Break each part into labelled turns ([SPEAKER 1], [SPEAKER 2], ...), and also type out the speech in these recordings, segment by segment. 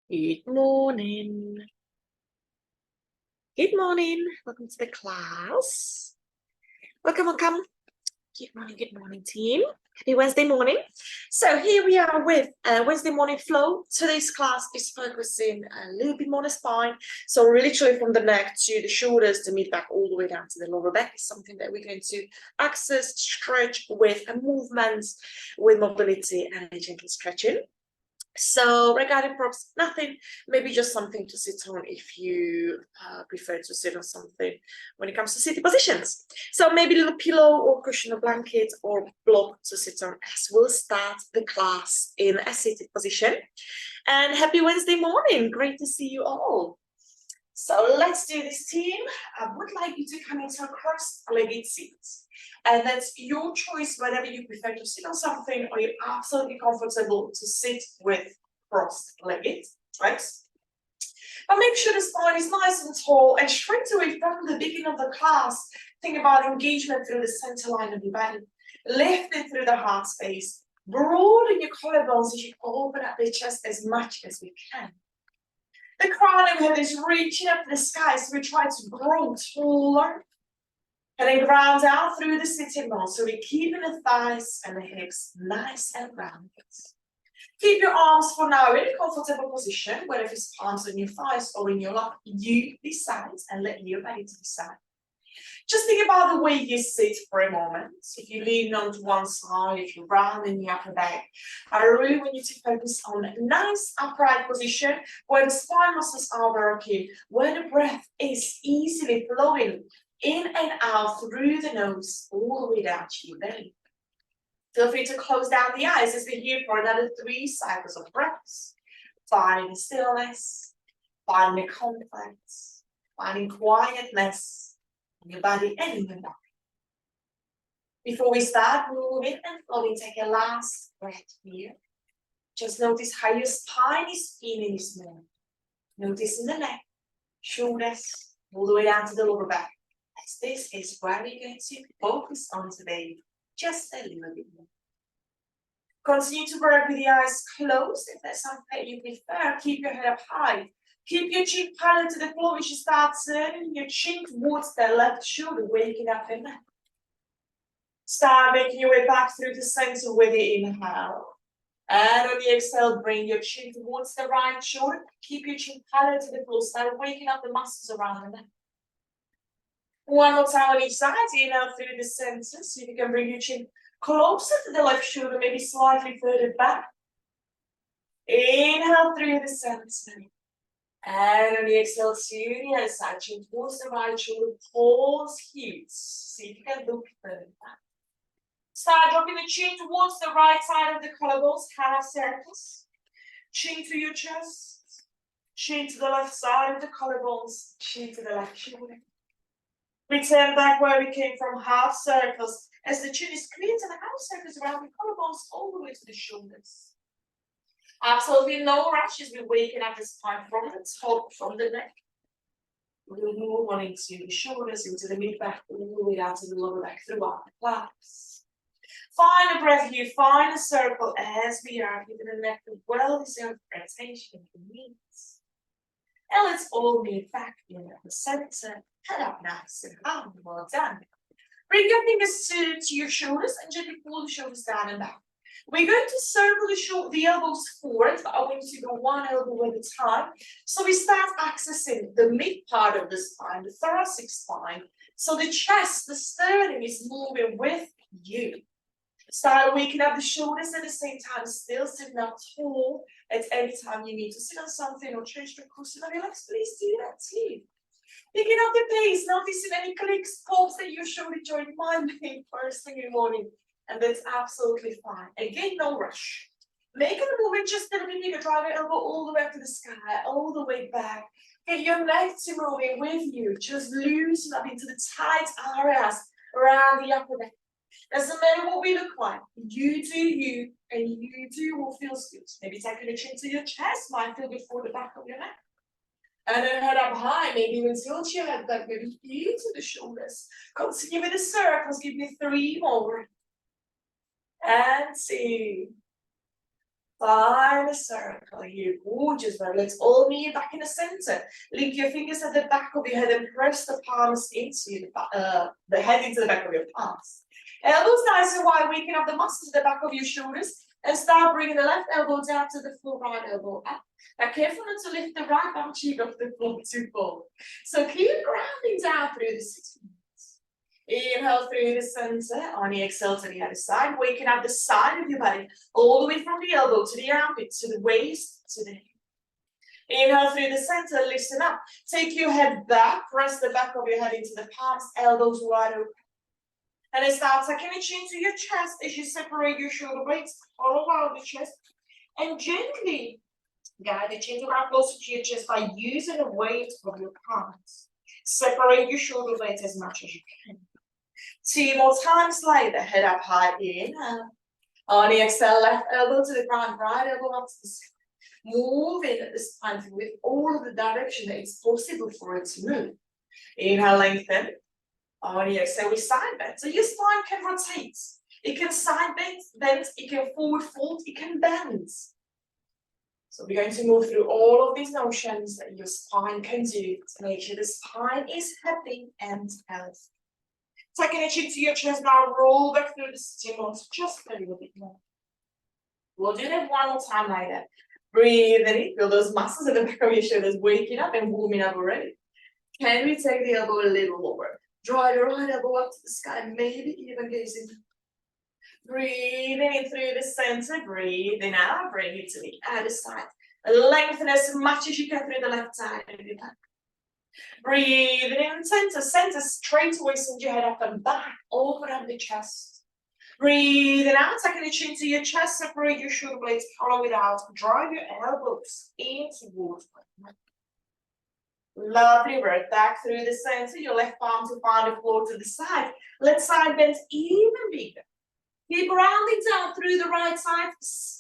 [SPEAKER 1] Good morning. Good morning. Welcome to the class. Welcome. Good morning, team. Happy Wednesday morning. So here we are with Wednesday morning flow. Today's class is focusing a little bit more on the spine. So literally from the neck to the shoulders, the mid back, all the way down to the lower back is something that we're going to access, stretch with a movement, with mobility and a gentle stretching. So regarding props, nothing, maybe just something to sit on if you prefer to sit on something when it comes to sitting positions. So maybe a little pillow or cushion or blanket or block to sit on as we'll start the class in a seated position. And happy Wednesday morning. Great to see you all. So let's do this, team. I would like you to come into a cross-legged seat. And that's your choice, whether you prefer to sit on something or you're absolutely comfortable to sit with cross-legged, right? But make sure the spine is nice and tall, and straight away from the beginning of the class, think about engagement through the center line of your body, lifting through the heart space, broaden your collarbones as you open up the chest as much as we can. The crown of head is reaching up to the sky, so we try to grow taller. And then ground out through the sitting bones. So we're keeping the thighs and the hips nice and rounded. Keep your arms for now in a comfortable position, whether it's palms on your thighs or in your lap. You decide and let your body decide. Just think about the way you sit for a moment. If you lean onto one side, if you round in the upper back, I really want you to focus on a nice upright position where the spine muscles are working, where the breath is easily flowing in and out through the nose, all the way down to your belly. Feel free to close down the eyes as we're here for another 3 cycles of breaths. Finding stillness, finding comfort, finding quietness in your body and in your mind. Before we start moving and flowing, take a last breath here. Just notice how your spine is feeling this morning. Notice in the neck, shoulders, all the way down to the lower back. As this is where we're going to focus on today, just a little bit more. Continue to work with the eyes closed. If there's something you prefer, keep your head up high. Keep your chin parallel to the floor as you start turning your chin towards the left shoulder, waking up your neck. Start making your way back through the center with the inhale. And on the exhale, bring your chin towards the right shoulder. Keep your chin parallel to the floor. Start waking up the muscles around the neck. One more time on each side. Inhale through the center. See if you can bring your chin closer to the left shoulder, maybe slightly further back. Inhale through the center. And on the exhale to the other side, chin towards the right shoulder. Pause here. See if you can look further back. Start dropping the chin towards the right side of the collarbones, half circles. Chin to your chest. Chin to the left side of the collarbones. Chin to the left shoulder. Return back where we came from, half circles. As the chin is clear to the half circles around the collarbones all the way to the shoulders. Absolutely no rush as we're waking up the spine from the top, from the neck. We'll move on into the shoulders, into the mid back, all the way down to the lower back throughout the class. Find a breath here, find a circle as we are giving the neck a well-deserved rotation in the knees. And let's all meet back in the center. Head up nice and high. Well done. Bring your fingers to your shoulders and gently pull the shoulders down and back. We're going to circle the elbows forward, but I want you to go one elbow at a time. So we start accessing the mid part of the spine, the thoracic spine. So the chest, the sternum is moving with you. Start waking up the shoulders at the same time, still sitting up tall. At any time you need to sit on something or change the cushion of your legs, please do that too. Picking up the pace, noticing any clicks, pops that your shoulder joint might make first thing in the morning. And that's absolutely fine. Again, no rush. Make the movement just a little bit bigger. Drive your elbow all the way up to the sky, all the way back. Get your neck to moving with you. Just loosen up into the tight areas around the upper back. Doesn't matter what we look like. You do you, and you do what feels good. Maybe taking the chin to your chest might feel good for the back of your neck. And then head up high, maybe even tilt your head back, maybe heel to the shoulders. Continue with the circles, give me 3 more. And 2. Find a circle here. Gorgeous. Now let's all meet back in the center. Link your fingers at the back of your head and press the palms into the head into the back of your palms. Elbows nice and wide, waking up the muscles at the back of your shoulders. And start bringing the left elbow down to the floor, right elbow up. Now careful not to lift the right bum cheek off the floor too far. So keep grounding down through the sitting. Inhale through the center. On the exhale to the other side, waking up the side of your body all the way from the elbow to the armpit, to the waist, to the hip. Inhale through the center, listen up. Take your head back, press the back of your head into the palms, elbows wide open. And then start tucking the chin to your chest as you separate your shoulder blades all around the chest. And gently guide the chin around closer to your chest by using the weight of your palms. Separate your shoulder blades as much as you can. 2 more times later, head up high, inhale. On the exhale, left elbow to the ground, right elbow up to the sky. Move in at the spine with all of the direction that it's possible for it to move. Inhale, lengthen. On the exhale, we side bend. So your spine can rotate. It can side bend, it can forward fold, it can bend. So we're going to move through all of these motions that your spine can do to make sure the spine is happy and healthy. Taking a chin to your chest now, roll back through the sitting bones just a little bit more. We'll do that one more time like that. Breathe in, feel those muscles at the back of your shoulders waking up and warming up already. Can we take the elbow a little lower? Draw the right elbow up to the sky, maybe even gazing. Breathing in through the center, breathing out, bring it to the other side. Lengthen as much as you can through the left side of your back. Breathing in center, straight away, send your head up and back, open up the chest. Breathing out, taking the chin to your chest, separate your shoulder blades, hollow it out, drive your elbows in towards one. Lovely work, back through the center, your left palm to find the floor to the side. Let side bend even bigger. Keep rounding down through the right side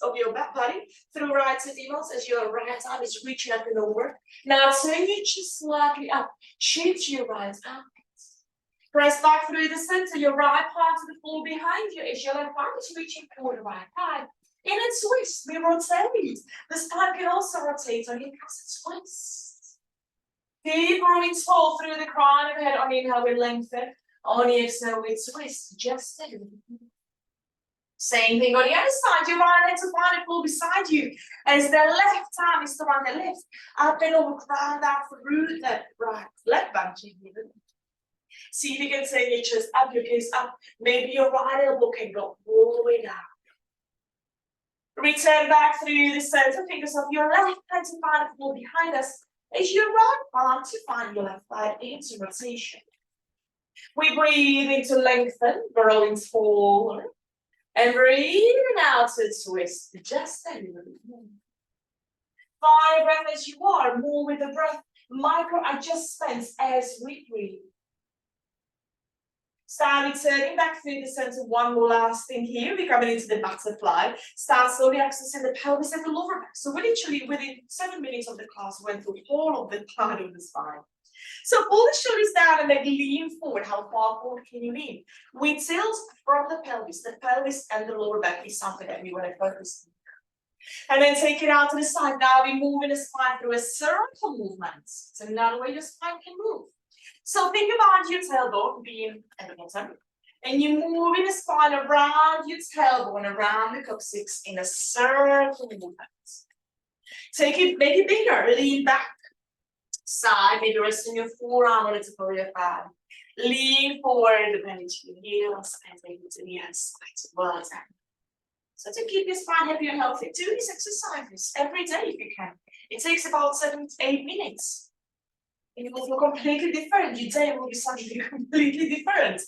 [SPEAKER 1] of your back body, through right sitting bones as your right arm is reaching up and over. Now turn your chest slightly up, shift your right arm. Press back through the center, your right palm to the floor behind you as your left arm is reaching for the right side. In a twist, we rotate. The spine can also rotate on your crescent twist. Keep growing tall through the crown of the head. On the inhale, we lengthen. On the exhale, we twist. Just a little bit. Same thing on the other side. Your right hand to find the floor beside you. As the left arm is the one that lifts. Up and over, ground out through the right left bunch. See if you can turn your chest up, your gaze up. Maybe your right elbow can go all the way down. Return back through the center. Fingers of your left hand to find the floor behind us. As your right arm to find your left thigh into rotation. We breathe in to lengthen, growing forward. And breathing out to twist, just a little bit more. Find breath as you are, more with the breath. Micro adjustments as we breathe. Start returning back through the center. One more last thing here. We're coming into the butterfly. Start slowly accessing the pelvis and the lower back. So we literally, within 7 minutes of the class, went through all of the part of the spine. So pull the shoulders down and then lean forward. How far forward can you lean? We tilt from the pelvis. The pelvis and the lower back is something that we want to focus on. And then take it out to the side. Now we're moving the spine through a circle movement. It's another way your spine can move. So think about your tailbone being at the bottom. And you're moving the spine around your tailbone, around the coccyx in a circle movement. Take it, make it bigger. Lean back. Side, maybe resting your forearm on the tip of your thigh. Lean forward, bend your heels, and take it to the other side. Well done. So to keep your spine happy and healthy, do these exercises every day if you can. It takes about 7 to 8 minutes. And you will feel completely different. Your day will be suddenly completely different.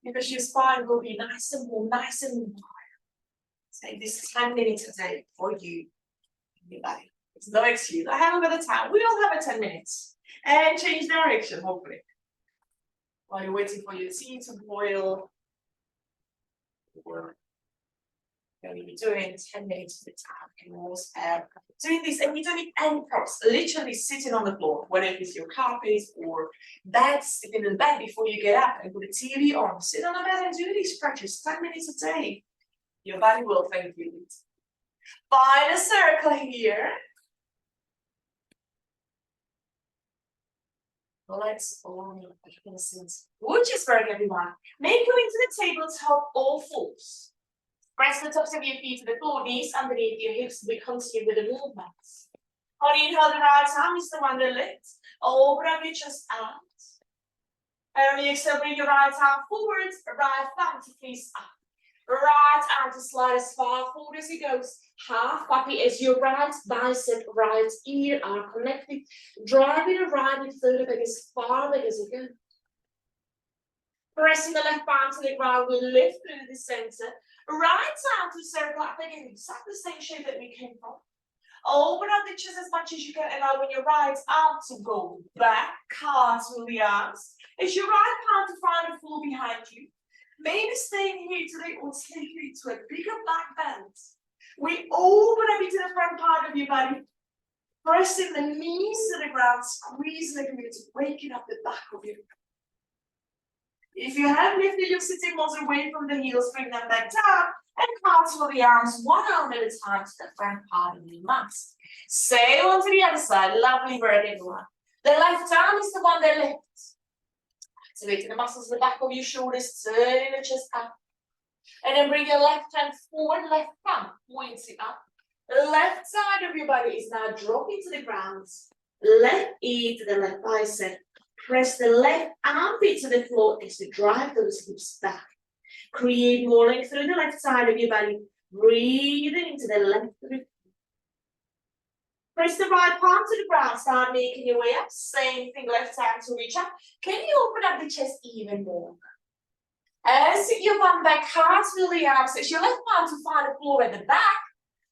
[SPEAKER 1] Because your spine will be nice and warm, nice and wide. Take this 10 minutes a day for you and your body. It's no excuse. I haven't got the time. We all have 10 minutes. And change direction, hopefully. While you're waiting for your tea to boil. Or you're doing 10 minutes at a time. You can always have doing this, and you don't need any props. Literally sitting on the floor, whether it's your carpet or bed, sitting in the bed before you get up and put the TV on. Sit on the bed and do these stretches 10 minutes a day. Your body will thank you. Find a circle here. Let's all good just work, everyone. Make your way to the tabletop all fours. Press the tops of your feet to the floor, knees underneath your hips. We continue with the movements. On inhale, the right arm is the one that lifts. Open up your chest out. And on the exhale, bring your right arm forwards, right thumb to face up. Right arm to slide as far forward as it goes. Half puppy as your right bicep, right ear are connected. Driving the right and third leg as far back as you go. Pressing the left palm to the ground, we lift through the center. Right arm to circle up again, exactly the same shape that we came from. Open up the chest as much as you can, allowing your right arm to go back, cartwheel the arms. It's your right palm to find the floor behind you. Maybe staying here today or take you to a bigger back bend. We open up into the front part of your body, pressing the knees to the ground, squeezing the glutes, waking up the back of your body. If you have lifted your sitting bones away from the heels, bring them back down and cartwheel the arms one arm at a time to the front part of your mat. Sail on to the other side. Lovely work, everyone. The left arm is the one that lifts. Activating the muscles at the back of your shoulders, turning the chest up. And then bring your left hand forward, left thumb pointing up. The left side of your body is now dropping to the ground. Left ear to the left bicep. Press the left armpit to the floor as you drive those hips back. Create more length through the left side of your body. Breathing into the left rib. Press the right palm to the ground. Start making your way up. Same thing, left hand to reach up. Can you open up the chest even more? As you come back, cartwheel the arms. It's your left palm to find the floor at the back.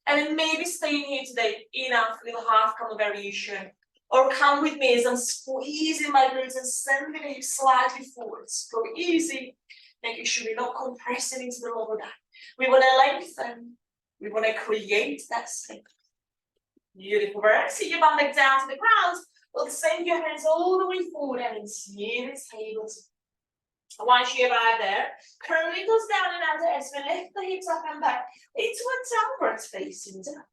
[SPEAKER 1] And then maybe staying here today in our little half camel variation. Or come with me as I'm squeezing my glutes and sending the hips slightly forwards. Go easy, making sure we're not compressing into the lower back. We want to lengthen. We want to create that strength. Beautiful work. Sit your bum back down to the ground. We'll send your hands all the way forward and into the tabletop. Once you arrive there, curling goes down and under as we lift the hips up and back into a downward facing dog.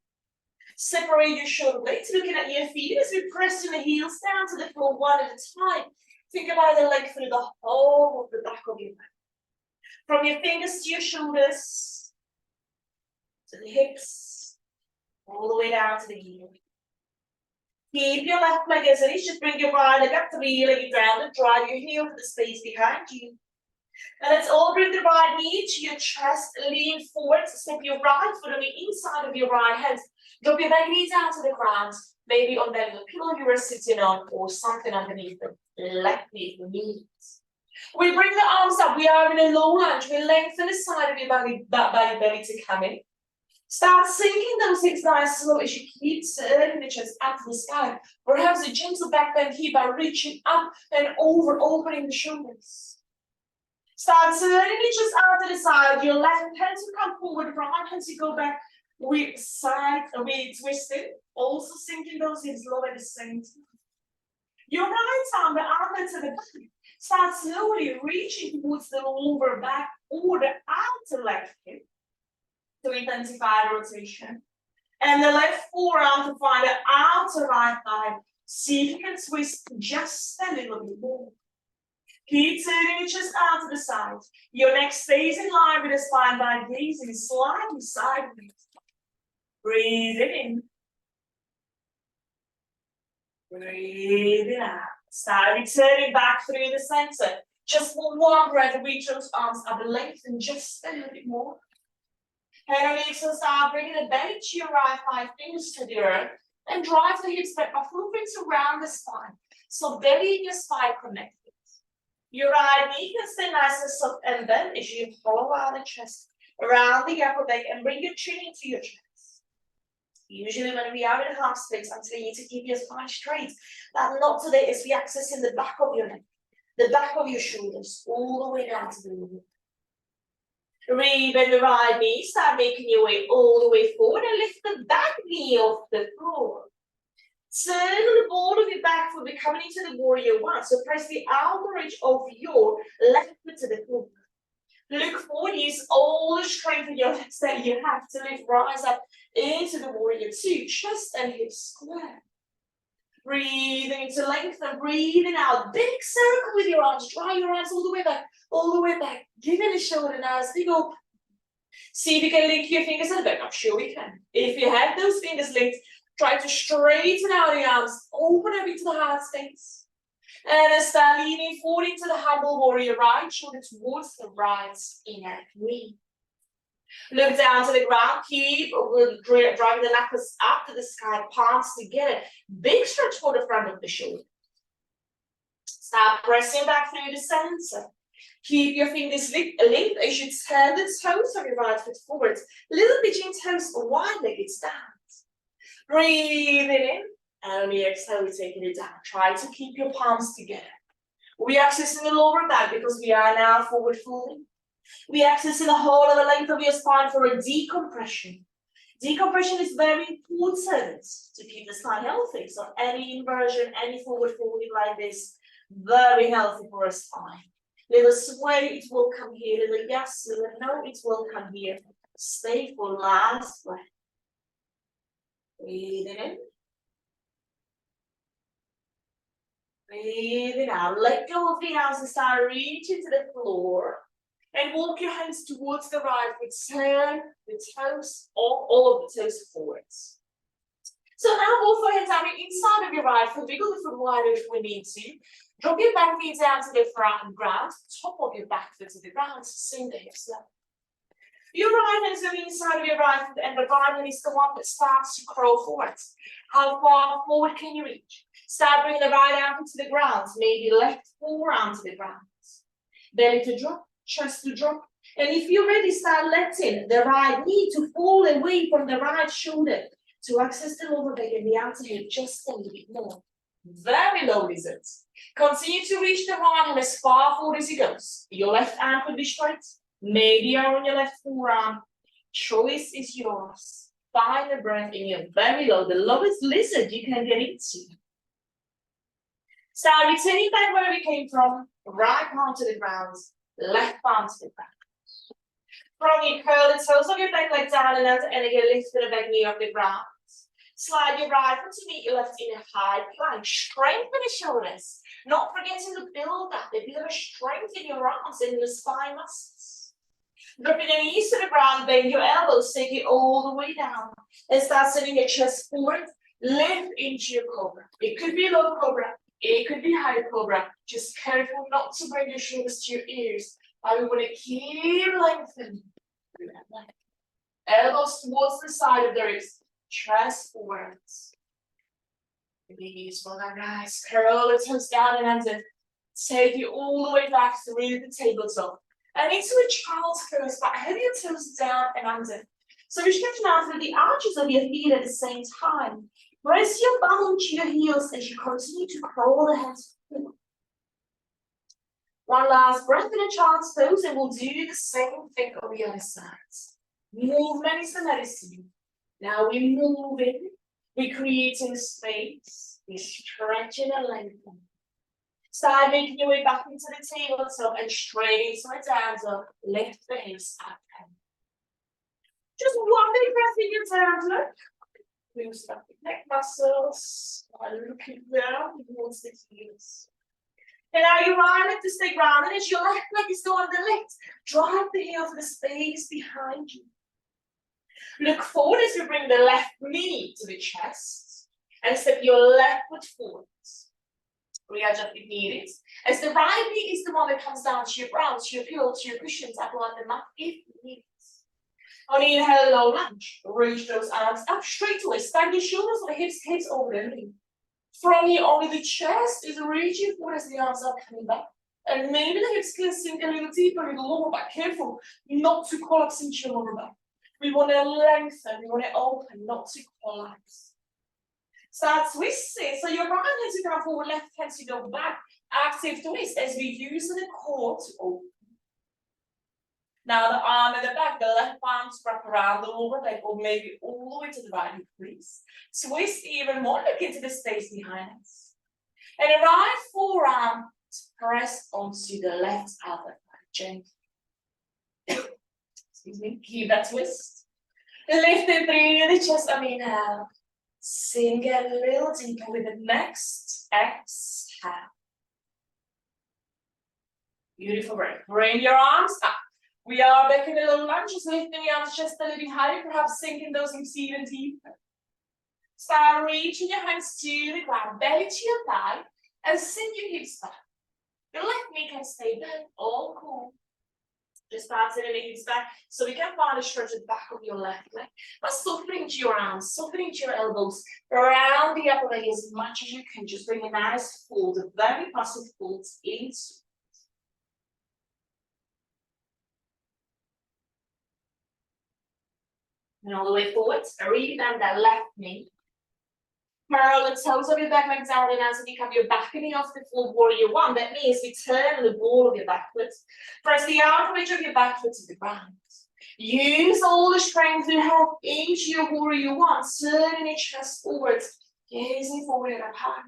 [SPEAKER 1] Separate your shoulder blades, looking at your feet as we press the heels down to the floor one at a time. Think about the leg through the whole of the back of your back. From your fingers to your shoulders, to the hips, all the way down to the heel. Keep your left leg as it is. Just bring your right leg up, three-legged down, and drive your heel to the space behind you. And let's all bring the right knee to your chest, lean forward, step your right foot on the inside of your right hand. Drop your back knee down to the ground, maybe on that little pillow you were sitting on or something underneath the left knee, the knees. We bring the arms up. We are in a low lunge. We lengthen the side of your belly to come in. Start sinking those hips nice slow as you keep turning the chest up to the sky. Perhaps a gentle back bend here by reaching up and over, opening the shoulders. Start turning the chest out to the side. Your left hand to come forward, right hand to go back. We twisted, also sinking those hips low at the same time. Your right arm, the arm to the back. Start slowly reaching towards the lower back or the outer left hip to intensify the rotation. And the left forearm to find the outer right thigh. See if you can twist just a little bit more. Keep turning your chest out to the side. Your neck stays in line with the spine by gazing slightly sideways. Breathe in. Breathe out. Start returning back through the center. Just for one breath, reach those arms up and lengthen just a little bit more. And on the exhale, start bringing the belly to your right thigh, fingers to the earth, and drive the hips back, moving around the spine. So belly and your spine connected. Your right knee can stay nice and soft and bend as you hollow out the chest around the upper back and bring your chin into your chest. Usually when we are in half splits, I'm telling you to keep your spine straight. That not today is we accessing the back of your neck, the back of your shoulders, all the way down to the knee. Rebend the right knee, start making your way all the way forward and lift the back knee off the floor. Turn the ball of your back foot, we're coming into the warrior one. So press the outer edge of your left foot to the floor. Look forward, use all the strength of your legs that you have to lift, rise up into the warrior two, chest and hips square. Breathing into length and breathing out. Big circle with your arms. Dry your arms all the way back, all the way back. Give it a shoulder now, big open. See if you can link your fingers at the back. I'm sure we can. If you have those fingers linked, try to straighten out the arms. Open up into the heart space. And then start leaning forward into the humble warrior, right shoulder towards the right inner knee. Look down to the ground, keep driving the knuckles up to the sky, palms together. Big stretch for the front of the shoulder. Start pressing back through the center. Keep your fingers linked as you turn the toes of your right foot forward. Little pigeon toes, wide-legged stance. Breathing in. And on the exhale, we're taking it down. Try to keep your palms together. We are accessing the lower back because we are now forward folding. We are accessing the whole of the length of your spine for a decompression. Decompression is very important to keep the spine healthy. So any inversion, any forward folding like this, very healthy for a spine. Little sway, it will come here. Little yes, little no, it will come here. Stay for last breath. Breathing in. Breathing out. Let go of the arms and start reaching to the floor. And walk your hands towards the right foot. Turn the toes, all of the toes forwards. So now both hands are inside of your right foot. Wiggle the foot wider if we need to. Drop your back knee down to the front ground. Top of your back foot to the ground. Sink the hips level. Your right hand is on the inside of your right foot, and the right hand is the one that starts to crawl forwards. How far forward can you reach? Start bringing the right arm to the ground. Maybe left forearm to the ground. Belly to drop. Chest to drop. And if you're ready, start letting the right knee to fall away from the right shoulder to access the lower leg and the outer hip just a little bit more. Very low lizards. Continue to reach the right hand as far forward as it goes. Your left arm could be straight. Maybe you're on your left forearm. Choice is yours. Find the breath in your very low, the lowest lizard you can get into. Start returning back where we came from. Right palm to the ground. Left palm to the ground. From you, curl the toes of your back leg down and out, and again lift the back knee off the ground. Slide your right foot to meet your left in a high plank. Strengthen the shoulders. Not forgetting to build up a bit of a strength in your arms and the spine muscles. Dropping your knees to the ground, bend your elbows, take it all the way down. And start sending your chest forward. Lift into your cobra. It could be low cobra. It could be high cobra. Just careful not to bring your shoulders to your ears. I want to keep lengthening. Elbows towards the side of the ribs. Chest forwards. Release from that rise. Curl the toes down and under. Take you all the way back through the tabletop. And into a child's pose, but have your toes down and under. So we're stretching out through the arches of your feet at the same time. Press your bum into your heels as you continue to crawl the hands forward. One last breath in a child's pose, and we'll do the same thing on the other side. Movement is the medicine. Now we're moving, we're creating space, we're stretching and lengthening. Start making your way back into the tabletop and straight into the hands up. Lift the hips up. Just one big breath in your down look. Loosen up the neck muscles while looking down towards the heels. And now your right leg to stay grounded as your left leg is still on the left. Drive the heel to the space behind you. Look forward as you bring the left knee to the chest and step your left foot forward. Readjust if needed. As the right knee is the one that comes down to your ground, to your pillow, to your cushions, up on the mat if needed. On the inhale, low lunge. Reach those arms up straight away. Stand your shoulders or the hips over the knee. From here, only the chest is reaching forward as the arms are coming back. And maybe the hips can sink a little deeper in the lower back. Careful not to collapse into your lower back. We want to lengthen, we want to open, not to collapse. Start twisting. So your right hand to come forward, left hand to go back. Active twist as we use the core to open. Now the arm and the back, the left arm to wrap around the lower leg, or maybe all the way to the right hip crease. Twist even more, look into the space behind us. And the right forearm to press onto the left outer thigh, gently. Excuse me, keep that twist. Lift it through the chest, inhale. Sink a little deeper with the next exhale. Beautiful breath. Bring your arms up. We are back in a little lunge, just lifting the arms just a little higher, perhaps sinking those hips even deeper. Start reaching your hands to the ground, belly to your thigh, and sink your hips back. Your left knee can stay bent, all cool. Just start sitting the hips back, so we can find a stretch at the back of your left leg. But softening to your arms, softening to your elbows, around the upper leg as much as you can. Just bring a nice fold, a very passive fold into. And all the way forward, really bend that left knee. Curl the toes of your back leg down and as you have your back knee off the floor, warrior one. That means we turn the ball of your back foot. Press the outer edge of your back foot to the ground. Use all the strength you have into your warrior one, turning your chest forwards, gazing forward and up high.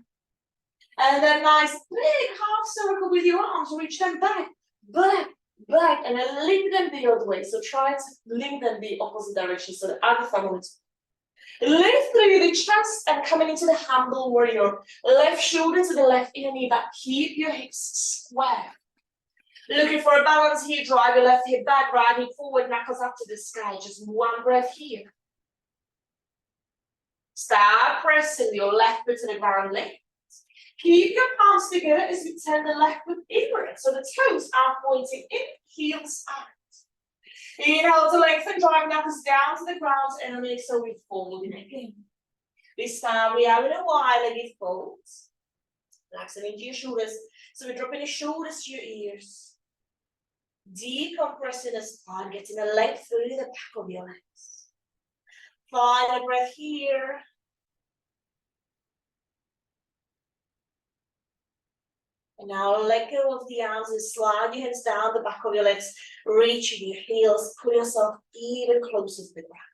[SPEAKER 1] And then nice big half circle with your arms, reach them back, back, back, and then link them the other way. So try to link them the opposite direction, so the other thumb. Lift through the chest and coming into the humble warrior. Left shoulder to the left inner knee back. Keep your hips square. Looking for a balance here. Drive your left hip back, right hip forward, knuckles up to the sky. Just one breath here. Start pressing your left foot to the ground. Lift. Keep your palms together as you turn the left foot inward. So the toes are pointing in, heels out. Inhale to lengthen, drive knuckles down to the ground, and then so we fold in again. This time we are in a wide-legged fold. Relaxing into your shoulders. So we're dropping the shoulders to your ears. Decompressing the spine, getting a length through the back of your legs. Final breath here. And now let go of the arms and slide your hands down the back of your legs, reaching your heels, pull yourself even closer to the ground.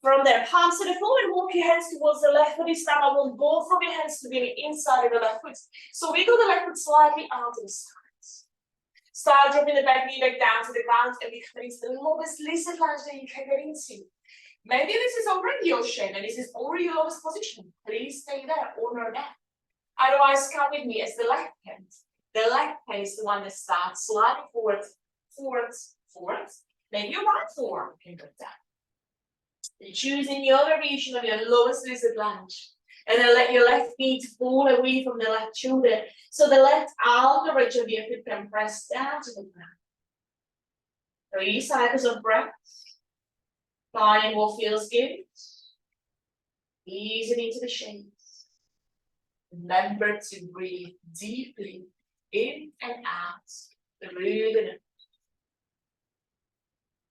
[SPEAKER 1] From there, palms to the floor and walk your hands towards the left foot. This time I want both of your hands to be on the inside of the left foot. So wiggle the left foot slightly out to the sides. Start dropping the back knee back down to the ground and become into the lowest lizard lunge that you can get into. Maybe this is already your shape and this is already your lowest position. Please stay there, honor that. Otherwise, come with me as the left hand. The left hand is the one that starts sliding forward, forward, forward. Then your right forearm can go down. And choosing your variation of your lowest lizard lunge. And then let your left feet fall away from the left shoulder. So the left outer edge of your foot can press down to the ground. 3 cycles of breath. Finding what feels good. Easing into the shape. Remember to breathe deeply in and out through the nose.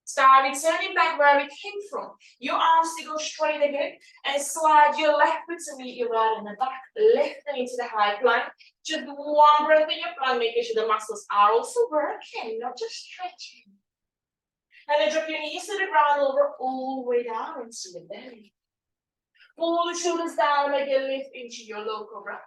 [SPEAKER 1] Start returning back where we came from. Your arms to go straight again and slide your left foot to meet your right in the back. Lift them into the high plank. Just one breath in your plank, making sure the muscles are also working, not just stretching. And then drop your knees to the ground over all the way down into the belly. Pull the shoulders down, make a lift into your low cobra.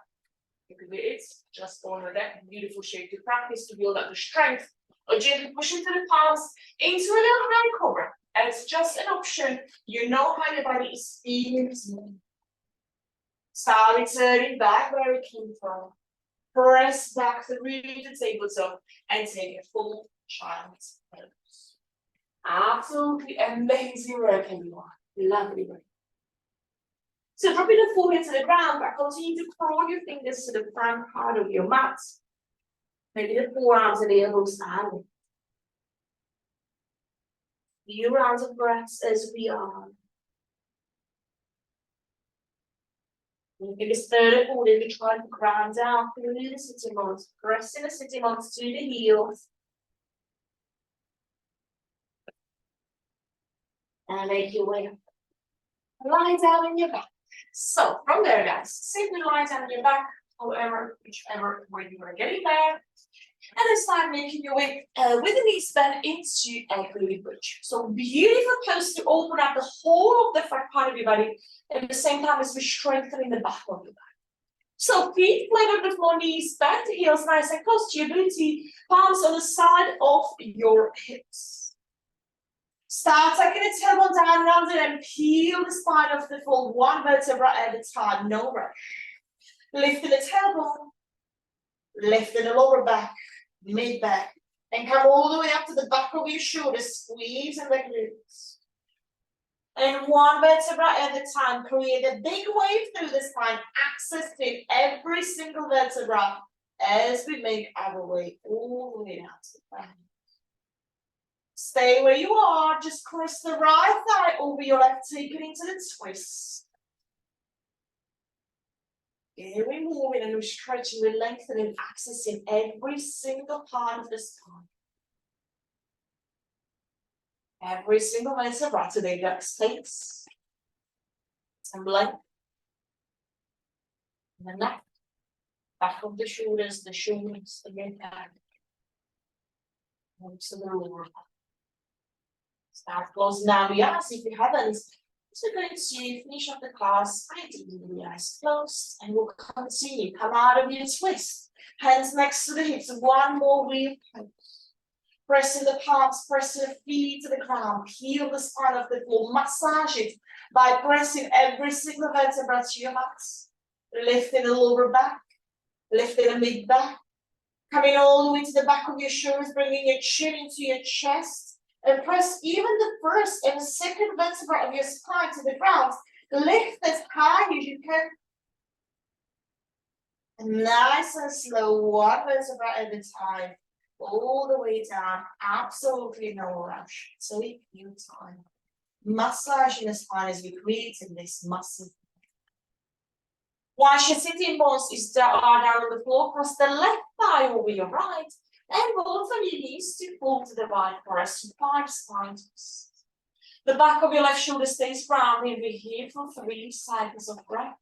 [SPEAKER 1] It could be it, just honor that beautiful shape to practice to build up the strength. Or gently push into the palms, into a little hand cobra. And it's just an option. You know how your body is feeling this moment. Start returning back where it came from. Press back through the tabletop and take a full child's pose. Absolutely amazing work, everyone. Lovely work. So dropping the forehead to the ground, but continue to curl your fingers to the front part of your mat. Maybe the forearms and the elbows out. Few rounds of breaths as we are. Maybe this third forward as we try to ground down through the sitting bones, pressing the sitting bones to the heels. And make your way up. Lie down in your back. So from there, guys, simply lie down on your back, however, whichever way you are getting there. And then start making your way with the knees bent into a glute bridge. So beautiful pose to open up the whole of the front part of your body at the same time as we're strengthening the back of your back. So feet flat on the floor, knees back, the heels nice and close to your booty, palms on the side of your hips. Start taking the tailbone down, round it, and peel the spine off the floor, one vertebra at a time, no rush. Lifting the tailbone, lifting the lower back, mid back, and come all the way up to the back of your shoulders, squeeze and let loose. And one vertebra at a time, create a big wave through the spine, accessing every single vertebra as we make our way all the way out to the back. Stay where you are, just cross the right thigh over your left, take it into the twist. Here we're moving and we're stretching, we're lengthening, accessing every single part of the spine. Every single vertebra to the back space. And length. And the neck. Back of the shoulders, the mid-back. And to the lower back. Start closing down the eyes if you haven't. So we're going to finish up the class, ideally with the eyes closed, and we'll continue. Come out of your twist. Hands next to the hips. One more wheel pose. Pressing the palms, pressing the feet to the ground. Peel the spine of the floor. Massage it by pressing every single vertebra to your mats. Lifting the lower back. Lifting the mid back. Coming all the way to the back of your shoulders, bringing your chin into your chest. And press even the first and second vertebra of your spine to the ground. Lift as high as you can. And nice and slow, one vertebra at a time. All the way down. Absolutely no rush. Take your time. Massaging the spine as we're creating this muscle. Once your sitting bones are down on the floor, cross the left thigh over your right. And both of your knees to pull to the right for a supine spine twist. The back of your left shoulder stays rounded. We're here for 3 cycles of breath.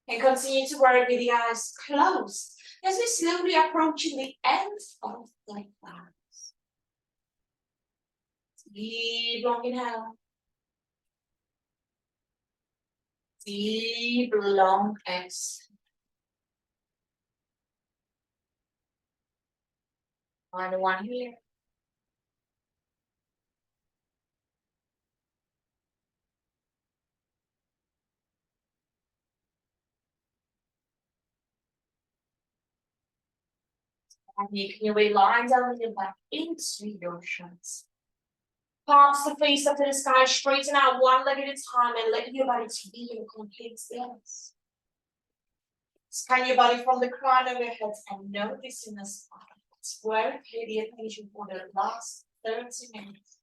[SPEAKER 1] And continue to work with the eyes closed as we slowly approaching the end of the class. Deep long inhale. Deep long exhale. And one here. And making your way line down your back into your shins. Palms to face up to the sky, straighten out one leg at a time and let your body to be in complete stillness. Scan your body from the crown of your head and notice in the spine. Where pay the attention for the last 30 minutes.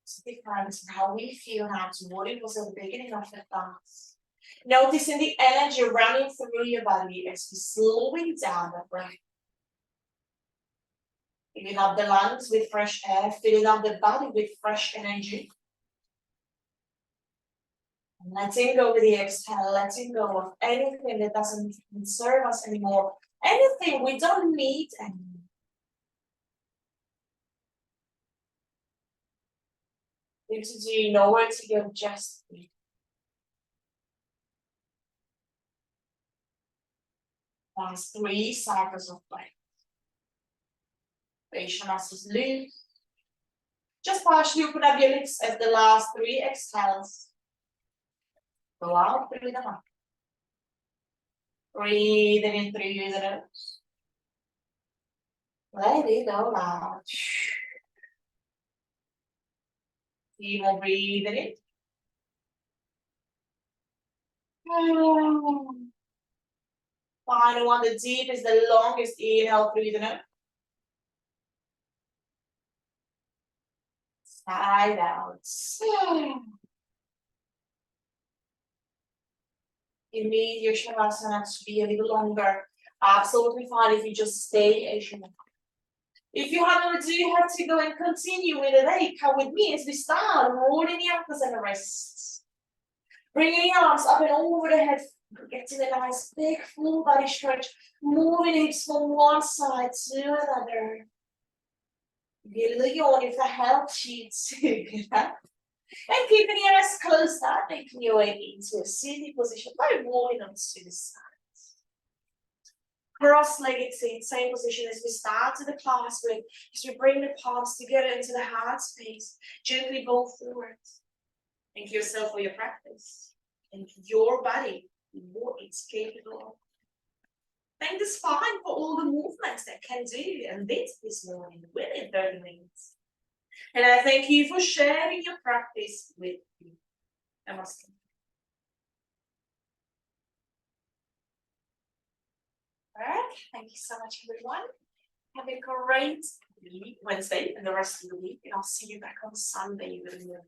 [SPEAKER 1] It's different how we feel now to what it was at the beginning of the class. Noticing the energy running through your body as we slowing down the breath. Filling up the lungs with fresh air, filling up the body with fresh energy. And letting go with the exhale, letting go of anything that doesn't serve us anymore. Anything we don't need anymore. Gives you nowhere to go, just breathe. Last 3 cycles of breath. Facial muscles loose. Just partially open up your lips as the last 3 exhales. Go out through the mouth. Breathing in through the nose. Let it go out. Even breathing in. Final one, the deep is the longest inhale through the nose. Side out. You need your shavasana to be a little longer. Absolutely fine if you just stay as you are. If you haven't you have to go and continue with the day, come with me as we start rolling the ankles and the wrists. Bringing the arms up and over the head, getting a nice big full body stretch, moving hips from one side to another. Get a little yawn if that helps you to get up. And keeping your eyes closed up, making your way into a seated position by rolling onto the side. Cross-legged seat, same position as we started the class with. As we bring the palms together into the heart space, gently bow forward. Thank yourself for your practice. Thank your body for what it's capable of. Thank the spine for all the movements that can do and did this morning within 30 minutes. And I thank you for sharing your practice with me. Namaste. All right, thank you so much, everyone. Have a great Wednesday and the rest of the week, and I'll see you back on Sunday with a new